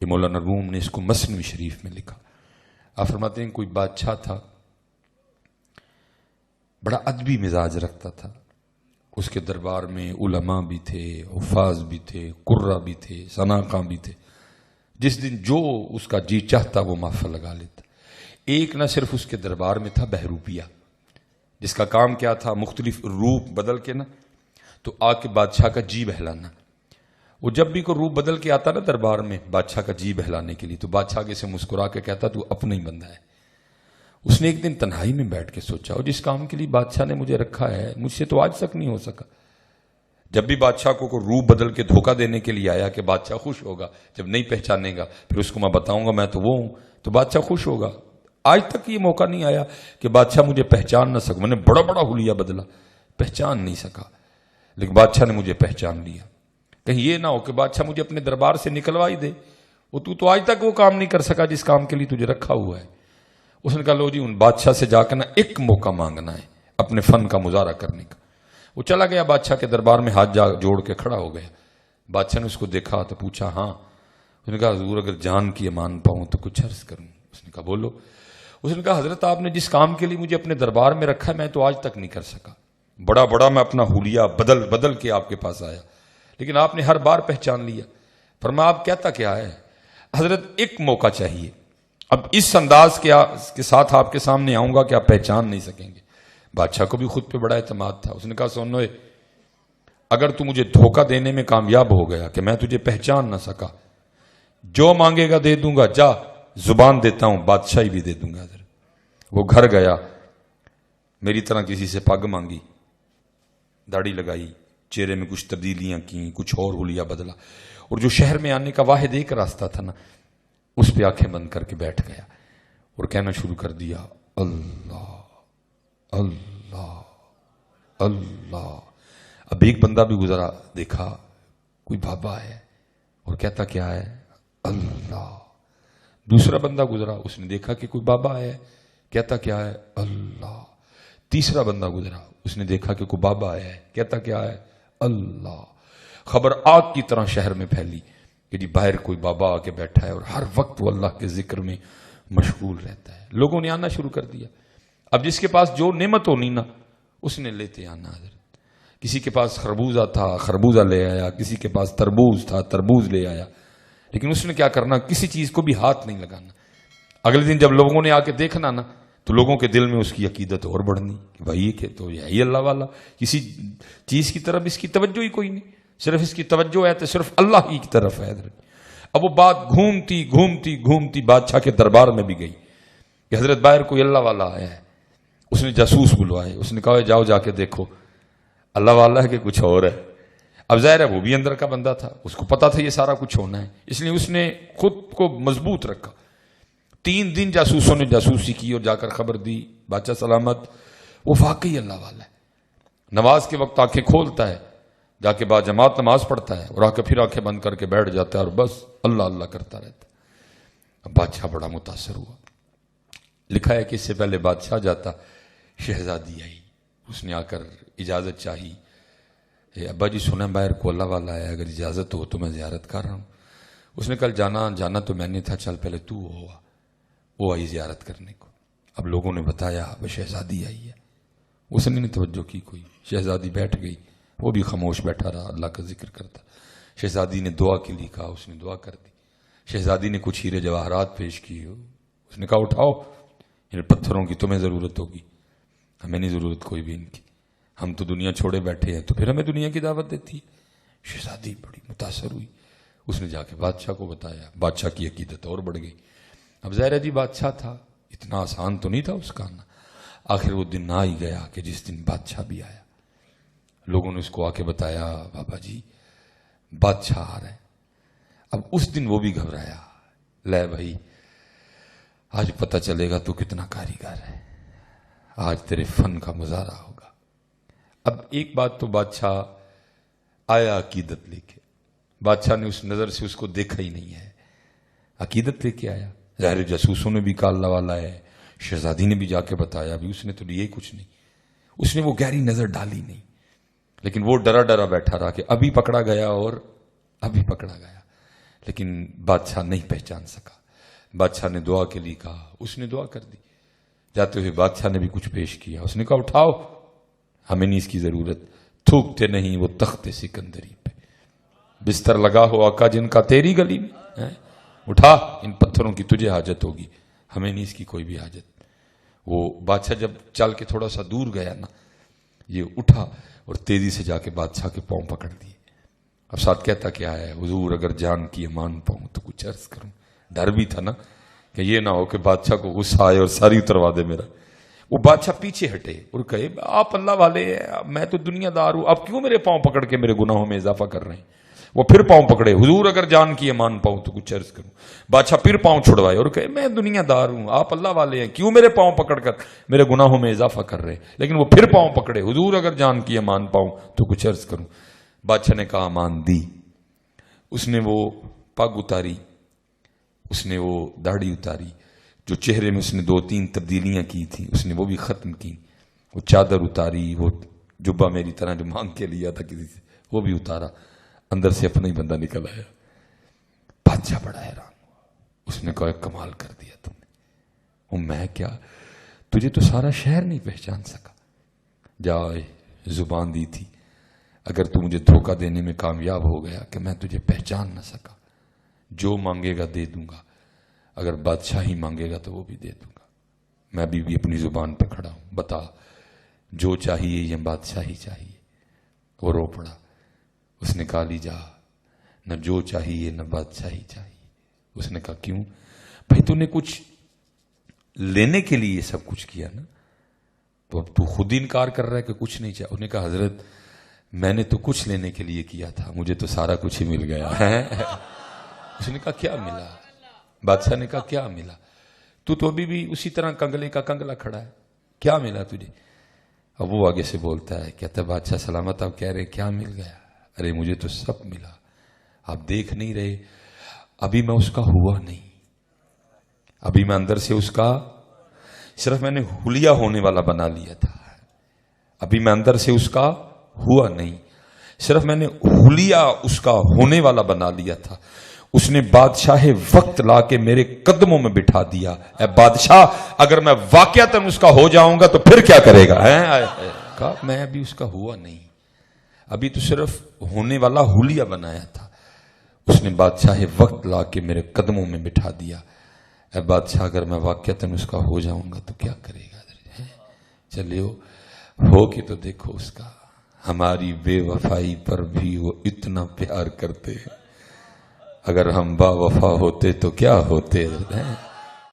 کہ مولانا روم نے اس کو مثنوی شریف میں لکھا. آپ فرماتے ہیں کوئی بادشاہ تھا، بڑا ادبی مزاج رکھتا تھا. اس کے دربار میں علماء بھی تھے، حفاظ بھی تھے، قرہ بھی تھے، سناقاں بھی تھے. جس دن جو اس کا جی چاہتا وہ محفل لگا لیتا. ایک نہ صرف اس کے دربار میں تھا بہروپیہ، جس کا کام کیا تھا، مختلف روپ بدل کے نا تو آ کے بادشاہ کا جی بہلانا. وہ جب بھی کوئی روپ بدل کے آتا نا دربار میں بادشاہ کا جی بہلانے کے لیے، تو بادشاہ کے سے مسکرا کے کہتا تو اپنا ہی بندہ ہے. اس نے ایک دن تنہائی میں بیٹھ کے سوچا، اور جس کام کے لیے بادشاہ نے مجھے رکھا ہے مجھ سے تو آج تک نہیں ہو سکا. جب بھی بادشاہ کو کوئی روپ بدل کے دھوکہ دینے کے لیے آیا کہ بادشاہ خوش ہوگا، جب نہیں پہچانے گا پھر اس کو میں بتاؤں گا میں تو وہ ہوں تو بادشاہ خوش ہوگا. آج تک یہ موقع نہیں آیا کہ بادشاہ مجھے پہچان نہ سکا. میں نے بڑا بڑا حلیہ بدلا، پہچان نہیں سکا، لیکن بادشاہ نے مجھے پہچان لیا. کہیں یہ نہ ہو کہ بادشاہ مجھے اپنے دربار سے نکلوا ہی دے، وہ تو آج تک وہ کام نہیں کر سکا جس کام کے لیے تجھے رکھا ہوا ہے. اس نے کہا لو جی ان بادشاہ سے جا کے نا ایک موقع مانگنا ہے اپنے فن کا مظاہرہ کرنے کا. وہ چلا گیا بادشاہ کے دربار میں، ہاتھ جوڑ کے کھڑا ہو گیا. بادشاہ نے اس کو دیکھا تو پوچھا ہاں. اس نے کہا حضور اگر جان کی امان پاؤں تو کچھ عرض کروں. اس نے کہا بولو. اس نے کہا حضرت آپ نے جس کام کے لیے مجھے اپنے دربار میں رکھا ہے میں تو آج تک نہیں کر سکا. بڑا میں اپنا حلیہ بدل کے آپ کے پاس آیا، لیکن آپ نے ہر بار پہچان لیا. فرمایا آپ کہتا کیا ہے؟ حضرت ایک موقع چاہیے. اب اس انداز کے ساتھ آپ کے سامنے آؤں گا کہ آپ پہچان نہیں سکیں گے. بادشاہ کو بھی خود پہ بڑا اعتماد تھا. اس نے کہا سنو اگر تو مجھے دھوکہ دینے میں کامیاب ہو گیا کہ میں تجھے پہچان نہ سکا، جو مانگے گا دے دوں گا. جا زبان دیتا ہوں بادشاہی بھی دے دوں گا. وہ گھر گیا، میری طرح کسی سے پگ مانگی، داڑھی لگائی، چہرے میں کچھ تبدیلیاں کی، کچھ اور حلیہ بدلا، اور جو شہر میں آنے کا واحد ایک راستہ تھا نا اس پہ آنکھیں بند کر کے بیٹھ گیا اور کہنا شروع کر دیا اللہ اللہ اللہ. اب ایک بندہ بھی گزرا، دیکھا کوئی بابا ہے اور کہتا کیا ہے اللہ. دوسرا بندہ گزرا، اس نے دیکھا کہ کوئی بابا ہے، کہتا کیا ہے اللہ. تیسرا بندہ گزرا، اس نے دیکھا کہ کوئی بابا ہے، کہتا کیا ہے اللہ. خبر آگ کی طرح شہر میں پھیلی کہ جی باہر کوئی بابا آ کے بیٹھا ہے اور ہر وقت وہ اللہ کے ذکر میں مشغول رہتا ہے. لوگوں نے آنا شروع کر دیا. اب جس کے پاس جو نعمت ہونی نا اس نے لیتے آنا. حضرت کسی کے پاس خربوزہ تھا خربوزہ لے آیا، کسی کے پاس تربوز تھا تربوز لے آیا، لیکن اس نے کیا کرنا، کسی چیز کو بھی ہاتھ نہیں لگانا. اگلے دن جب لوگوں نے آ کے دیکھنا نا تو لوگوں کے دل میں اس کی عقیدت اور بڑھنی کہ بھائی کہ تو یہی اللہ والا، کسی چیز کی طرف اس کی توجہ ہی کوئی نہیں، صرف اس کی توجہ ہے تو صرف اللہ ہی کی طرف ہے. اب وہ بات گھومتی بادشاہ کے دربار میں بھی گئی کہ حضرت باہر کوئی اللہ والا آیا ہے. اس نے جاسوس بلوائے، اس نے کہا جاؤ جا کے دیکھو اللہ والا ہے کہ کچھ اور ہے. اب ظاہر ہے وہ بھی اندر کا بندہ تھا، اس کو پتا تھا یہ سارا کچھ ہونا ہے، اس لیے اس نے خود کو مضبوط رکھا. 3 دن جاسوسوں نے جاسوسی کی اور جا کر خبر دی بادشاہ سلامت وہ واقعی اللہ والا ہے. نماز کے وقت آنکھیں کھولتا ہے، جا کے بعد جماعت نماز پڑھتا ہے اور آ کے پھر آنکھیں بند کر کے بیٹھ جاتا ہے اور بس اللہ اللہ کرتا رہتا ہے. اب بادشاہ بڑا متاثر ہوا. لکھا ہے کہ اس سے پہلے بادشاہ جاتا شہزادی آئی، اس نے آ کر اجازت چاہی. ابا جی سنا باہر کو اللہ والا ہے، اگر اجازت ہو تو میں زیارت کر رہا ہوں. اس نے کل جانا تو میں نے تھا، چل پہلے تو ہوا. وہ آئی زیارت کرنے کو. اب لوگوں نے بتایا وہ شہزادی آئی ہے. اس نے نہیں توجہ کی کوئی. شہزادی بیٹھ گئی، وہ بھی خاموش بیٹھا رہا، اللہ کا ذکر کرتا. شہزادی نے دعا کے لیے کہا، اس نے دعا کر دی. شہزادی نے کچھ ہیرے جواہرات پیش کی. اس نے کہا اٹھاؤ، ان پتھروں کی تمہیں ضرورت ہوگی، ہمیں نہیں ضرورت کوئی بھی ان کی، ہم تو دنیا چھوڑے بیٹھے ہیں تو پھر ہمیں دنیا کی دعوت دیتی ہے. شہزادی بڑی متاثر ہوئی. اس نے جا کے بادشاہ کو بتایا. بادشاہ کی عقیدت اور بڑھ گئی. اب ظاہر جی بادشاہ تھا، اتنا آسان تو نہیں تھا اس کا آنا. آخر وہ دن آ ہی گیا کہ جس دن بادشاہ بھی آیا. لوگوں نے اس کو آ کے بتایا بابا جی بادشاہ آ رہا ہے. اب اس دن وہ بھی گھبرایا، لے بھائی آج پتہ چلے گا تو کتنا کاریگر ہے، آج تیرے فن کا مظاہرہ ہوگا. اب ایک بات تو بادشاہ آیا عقیدت لے کے. بادشاہ نے اس نظر سے اس کو دیکھا ہی نہیں ہے، عقیدت لے کے آیا. ظاہر جاسوسوں نے بھی کہا اللہ والا ہے، شہزادی نے بھی جا کے بتایا، ابھی اس نے تو لیے کچھ نہیں، اس نے وہ گہری نظر ڈالی نہیں. لیکن وہ ڈرا بیٹھا رہا کہ ابھی پکڑا گیا اور ابھی پکڑا گیا. لیکن بادشاہ نہیں پہچان سکا. بادشاہ نے دعا کے لیے کہا, اس نے دعا کر دی. جاتے ہوئے بادشاہ نے بھی کچھ پیش کیا. اس نے کہا اٹھاؤ, ہمیں نہیں اس کی ضرورت. تھوکتے نہیں وہ تخت سکندری پہ, بستر لگا ہو آقا جن کا تیری گلی میں, اٹھا ان پتھروں کی تجھے حاجت ہوگی, ہمیں نہیں اس کی کوئی بھی حاجت. وہ بادشاہ جب چل کے تھوڑا سا دور گیا نا, یہ اٹھا اور تیزی سے جا کے بادشاہ کے پاؤں پکڑ دیے. اب ساتھ کہتا کیا ہے, حضور اگر جان کی امان پاؤں تو کچھ عرض کروں. ڈر بھی تھا نا کہ یہ نہ ہو کہ بادشاہ کو غصہ آئے اور ساری اتروا دے میرا. وہ بادشاہ پیچھے ہٹے اور کہے آپ اللہ والے ہیں, میں تو دنیا دار ہوں, اب کیوں میرے پاؤں پکڑ کے میرے گناہوں میں اضافہ کر رہے ہیں. وہ پھر پاؤں پکڑے, حضور اگر جان کی امان پاؤں تو کچھ عرض کروں. بادشاہ پھر پاؤں چھڑوائے اور کہے میں دنیا دار ہوں, آپ اللہ والے ہیں, کیوں میرے پاؤں پکڑ کر میرے گناہوں میں اضافہ کر رہے. لیکن وہ پھر پاؤں پکڑے, حضور اگر جان کی امان پاؤں تو کچھ عرض کروں. بادشاہ نے کہا امان دی. اس نے وہ پگ اتاری, اس نے وہ داڑھی اتاری, جو چہرے میں اس نے 2-3 تبدیلیاں کی تھیں اس نے وہ بھی ختم کی. وہ چادر اتاری, وہ جبہ میری طرح جو مانگ کے لیا تھا کسی سے وہ بھی اتارا. اندر سے اپنا ہی بندہ نکل آیا. بادشاہ بڑا حیران ہوا. اس نے کہا کمال کر دیا تم نے. وہ میں کیا, تجھے تو سارا شہر نہیں پہچان سکا. جائے زبان دی تھی, اگر تو مجھے دھوکہ دینے میں کامیاب ہو گیا کہ میں تجھے پہچان نہ سکا, جو مانگے گا دے دوں گا, اگر بادشاہ ہی مانگے گا تو وہ بھی دے دوں گا. میں بھی اپنی زبان پہ کھڑا ہوں, بتا جو چاہیے یا بادشاہ ہی چاہیے. وہ رو پڑا. اس نے کہا لی جا, نہ جو چاہیے نہ بادشاہ ہی چاہیے. اس نے کہا کیوں بھائی, تو نے کچھ لینے کے لیے یہ سب کچھ کیا نا, تو اب تو خود انکار کر رہا ہے کہ کچھ نہیں چاہیے. اس نے کہا حضرت میں نے تو کچھ لینے کے لیے کیا تھا, مجھے تو سارا کچھ ہی مل گیا ہے. اس نے کہا کیا ملا. بادشاہ نے کہا کیا ملا, تو ابھی بھی اسی طرح کنگلے کا کنگلا کھڑا ہے, کیا ملا تجھے. اب وہ آگے سے بولتا ہے, کہتا ہے بادشاہ سلامت, آپ کہہ رہے کیا مل گیا. ارے مجھے تو سب ملا, آپ دیکھ نہیں رہے, ابھی میں اس کا ہوا نہیں, ابھی میں اندر سے اس کا صرف میں نے حلیہ ہونے والا بنا لیا تھا. ابھی میں اندر سے اس کا ہوا نہیں, صرف میں نے حلیہ اس کا ہونے والا بنا لیا تھا. اس نے بادشاہ وقت لا کے میرے قدموں میں بٹھا دیا. اے بادشاہ اگر میں واقعتاً اس کا ہو جاؤں گا تو پھر کیا کرے گا. کہا میں ابھی اس کا ہوا نہیں, ابھی تو صرف ہونے والا حلیہ بنایا تھا. اس نے بادشاہ وقت لا کے میرے قدموں میں بٹھا دیا. اے بادشاہ اگر میں واقعتاً اس کا ہو جاؤں گا تو کیا کرے گا. چلیو ہو کے تو دیکھو اس کا. ہماری بے وفائی پر بھی وہ اتنا پیار کرتے ہیں, اگر ہم با وفا ہوتے تو کیا ہوتے ہیں.